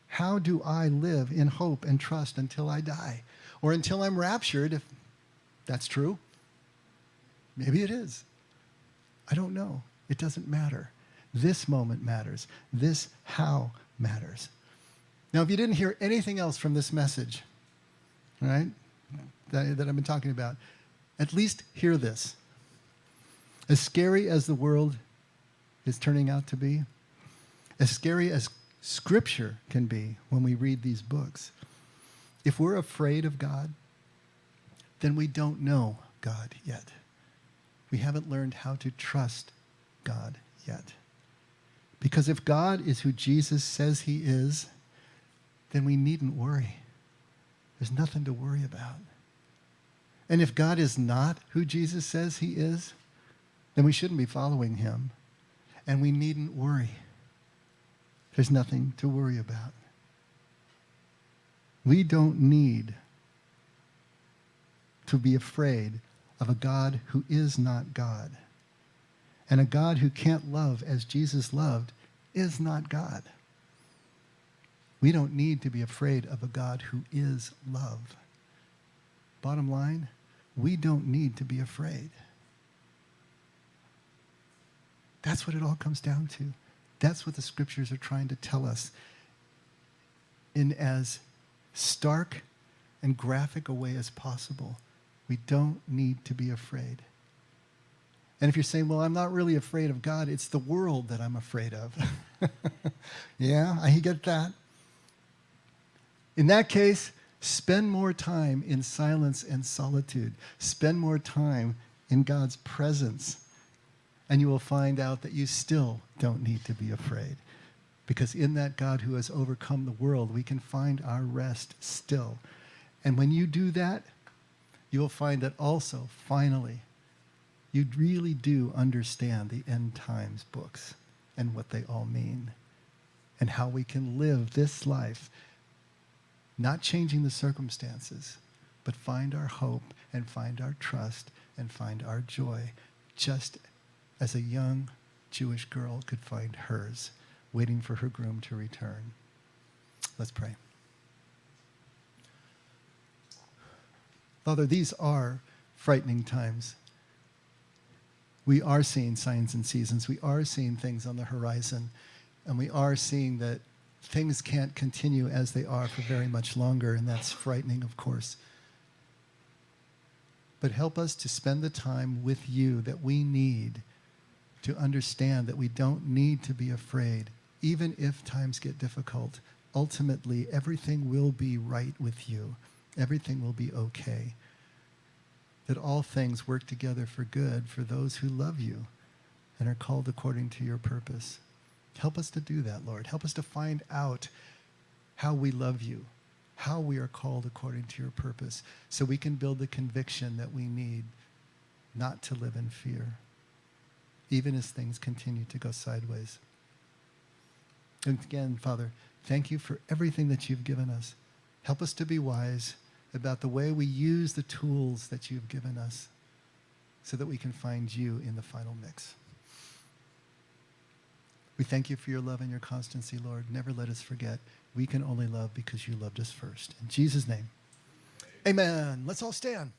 Speaker 1: How do I live in hope and trust until I die? Or until I'm raptured, if that's true? Maybe it is. I don't know. It doesn't matter. This moment matters. This how matters. Now, if you didn't hear anything else from this message, right, that I've been talking about, at least hear this. As scary as the world is turning out to be, as scary as Scripture can be when we read these books, if we're afraid of God, then we don't know God yet. We haven't learned how to trust God yet. Because if God is who Jesus says he is, then we needn't worry. There's nothing to worry about. And if God is not who Jesus says he is, then we shouldn't be following him. And we needn't worry. There's nothing to worry about. We don't need to be afraid of a God who is not God. And a God who can't love as Jesus loved is not God. We don't need to be afraid of a God who is love. Bottom line, we don't need to be afraid. That's what it all comes down to. That's what the scriptures are trying to tell us in as stark and graphic a way as possible. We don't need to be afraid. And if you're saying, well, I'm not really afraid of God, it's the world that I'm afraid of. Yeah, I get that. In that case, spend more time in silence and solitude. Spend more time in God's presence. And you will find out that you still don't need to be afraid. Because in that God who has overcome the world, we can find our rest still. And when you do that, you'll find that also, finally, you really do understand the end times books and what they all mean. And how we can live this life, not changing the circumstances, but find our hope and find our trust and find our joy, just as a young Jewish girl could find hers, waiting for her groom to return. Let's pray. Father, these are frightening times. We are seeing signs and seasons. We are seeing things on the horizon. And we are seeing that things can't continue as they are for very much longer. And that's frightening, of course. But help us to spend the time with you that we need to understand that we don't need to be afraid, even if times get difficult. Ultimately, everything will be right with you. Everything will be okay. That all things work together for good for those who love you and are called according to your purpose. Help us to do that, Lord. Help us to find out how we love you, how we are called according to your purpose, so we can build the conviction that we need not to live in fear, even as things continue to go sideways. And again, Father, thank you for everything that you've given us. Help us to be wise about the way we use the tools that you've given us so that we can find you in the final mix. We thank you for your love and your constancy, Lord. Never let us forget. We can only love because you loved us first. In Jesus' name, amen. Let's all stand.